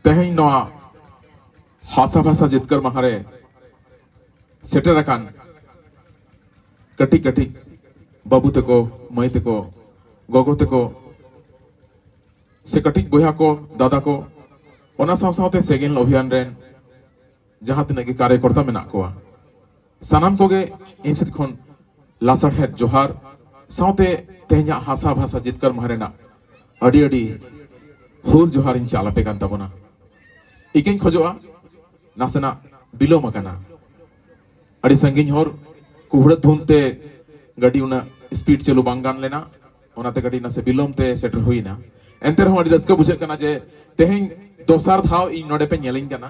तेहें नवा हासा भाषा जितकर महारे सेटर अकान कटी कटी बाबू तको मई तको गोगो तको से कटी बोया को दादा को ओना साथ सेकेंड अभियान रेन जहां तिना के कार्यकर्ता मेना को सानाम कोगे इन सेट खन लासर हेड जोहार साथे तेहኛ हासा भाषा जितकर महारेना अडी अडी हुल जोहार इन चालापे कान ताबोना इकेन खोजोआ नासेना बिलोम अकाना अडी संगिन होर कुहड़ धुनते गाड़ी उना स्पीड चलो बांगान लेना ओनाते गाड़ी नासे बिलोम ते सेटर हुईना एंते रहो अडी रस्का बुझे कना जे तेहें दोसार धाव इन नोडे पे नेलिंग कना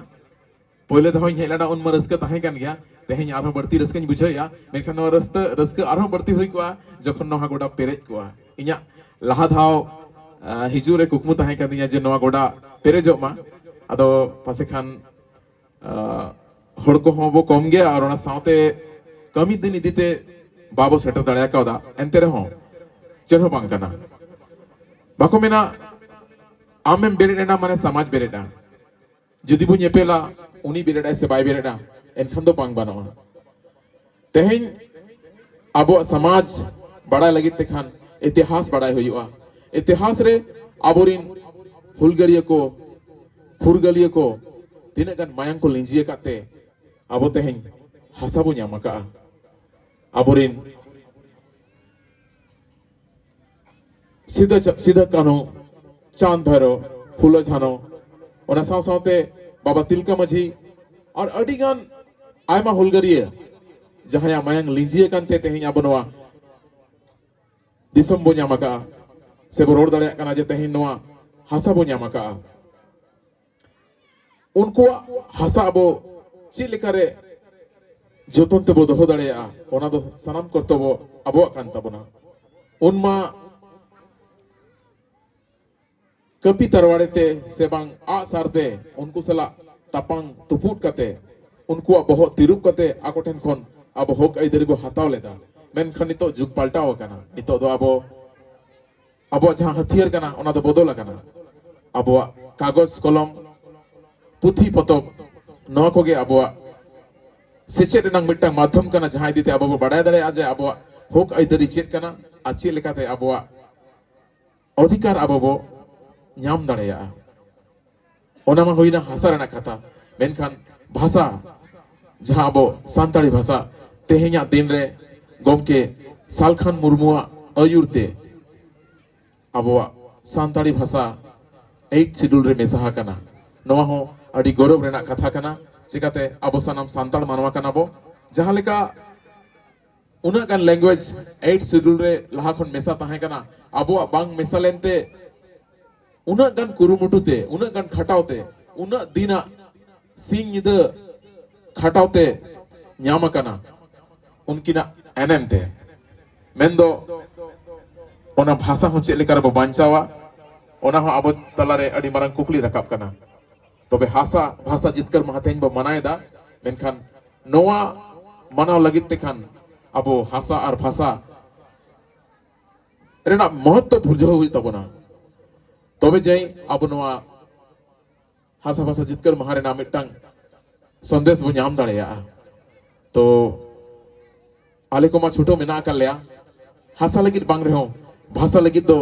पहले धाव इन हेलाना उन रस्का ताहे कान गया तेहें आरो बढ़ती रस्का इन बुझेया मेखन नो रस्का आरो बढ़ती हुई कोआ जखन नोहा गोडा पेरेज कोआ इnya लाहा धाव हिजुरे कुकमु ताहे कान दिया जे नोआ गोडा पेरेजो मा आदो पासे खान हड़ को हो कम गया और ओना साथे कमी दिन इदीते बाबो सेटर दाड़िया कावदा एंते रहो चेनो बांग कना बाको मेना आमेम बेरेडा माने समाज बेरेडा जुदी बु ñepela उनी बेरेडा से बाय बेरेडा एनखान दो बांग बानो तेहें आबो समाज बड़ा लगित तेखान इतिहास बड़ा हुआ इतिहास रे आबोरिन हुलगरिया को फुरगलिया को तीन गान मायंग को लिंजिए काते आबो तेहें हासाबो ᱧᱟᱢ ᱟᱠᱟᱜᱼᱟ आबोरिन सीधा कानो चांद भैरो फूलो झानो ओना साथे बाबा तिलका माझी और अडिगान आयमा हुलगरिया जहां मायंग लिंजिए कानते तेहें आबो नोआ दिसम बो ᱧᱟᱢ ᱟᱠᱟᱜᱼᱟ से बो रोड दाड़िया काना जे तेहें नोआ हासा बो ᱧᱟᱢ ᱟᱠᱟᱜᱼᱟ उनको हासा अबो चे लेकारे जोतन ते बो दोहो दाड़िया ओना दो सनाम कर्तव्य अबो कान ताबोना उनमा कपी तरवाड़े ते से बांग आ सारते उनको सला तापांग तुपुट कते उनको बहुत तिरुप कते आको ठेन खन अब होक आइदरी बो हताव लेदा मेनखान नितो जुग पाल्टाव काना नितो दो अबो जहां हथियार काना ओना दो बदल काना अबो कागज कलम पुथी पतब नवा कोगे अबो सेचेट नंग मिट्टा माध्यम काना जहां इदीते अबो बड़ाय दाड़े आजे अबो होक आइदरी चेत काना आ चे लेकाते अबो अधिकार अबो ᱧᱟᱢ दाड़ेया ओना मा होइना हासा रेना कथा मेनखान भाषा जहां अबो सान्ताड़ी भाषा तेहेኛ दिन रे गोमके सालखान मुर्मुआ अयुरते अबो सान्ताड़ी भाषा 8 शेड्यूल रे मेसा काना नवा हो अडी गौरव रेना कथा काना चिकाते अबो सानाम सान्ताड़ मानवा काना बो जहां लेका उना गान लैंग्वेज 8 शेड्यूल रे लहा खन मेसा ताहे काना अबो बांग मेसा लेनते उना गान कुरुमुटुते उना गान खटावते उना दिना सिंग निद खटावते ᱧᱟᱢ काना उनकिना एनएम ते मेंदो ओना भाषा हो चेक लेकर बांचावा ओना हो अब तलारे अडी मारंग कुकली रकाब काना तबे हासा भाषा जितकर महातेन बो मनायदा मेनखान नोआ मनाव लगित तेखान अब हासा और भाषा रेना महत्व बुझाव हुई तबोना तबे जाई अब नोआ हासा भाषा जितकर महारेना मिट्टांग संदेश बो ᱧᱟᱢ दाड़ेया तो आले को मा छुटो मेना कर लिया हासा लगित बांग रहे हो भाषा लगित दो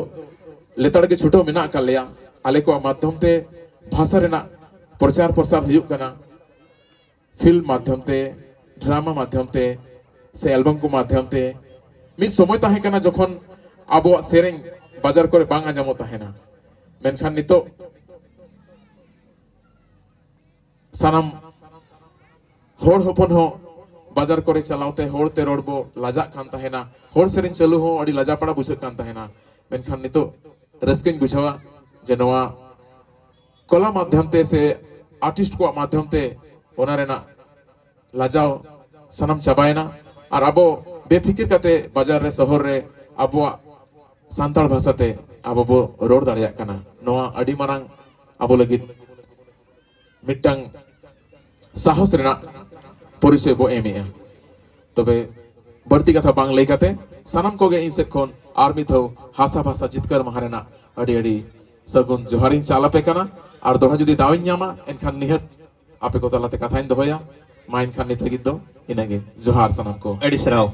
लेताड़ के छुटो मेना कर लिया आले को माध्यम ते भाषा रेना प्रचार प्रसार हुयुग कना फिल्म माध्यम ते ड्रामा माध्यम ते से एल्बम को माध्यम ते मिद समय ताहे कना जखन आबो सेरेंग बाजार करे बांग आंजामो ताहेना मेनखान नितो सानाम होड़ होपन हो बाजार करे चलावते होड़ते रोडबो लाजा कान ताहेना होड़ सेरेंग चालू हो अडी लाजा पड़ा बुझे कान ताहेना मेनखान नितो रस्केन बुझावा जे नोआ कला माध्यम ते से आर्टिस्ट को माध्यम ते ओना रेना लाजाओ सनम चाबायना और अबो बेफिकिर कते बाजार रे शहर रे अबो सान्ताड़ भाषा ते अबो बो रोड दाड़िया काना नोआ अडी मारंग अबो लगित मिट्टांग साहस रेना परिचय बो एमेया तबे बढ़ती कथा बांग लई कते सानाम कोगे इन सेट खन आर्मी थो हासा भाषा जितकर महारेना अडी अडी सगुन जोहारिन चालापे काना और दोड़ा जुदी दाविन नामा एनखान निहत आपे को तलाते कथाइन दोहया मा एनखान नित लगिद दो इनागे जोहार सनम को एडी सराव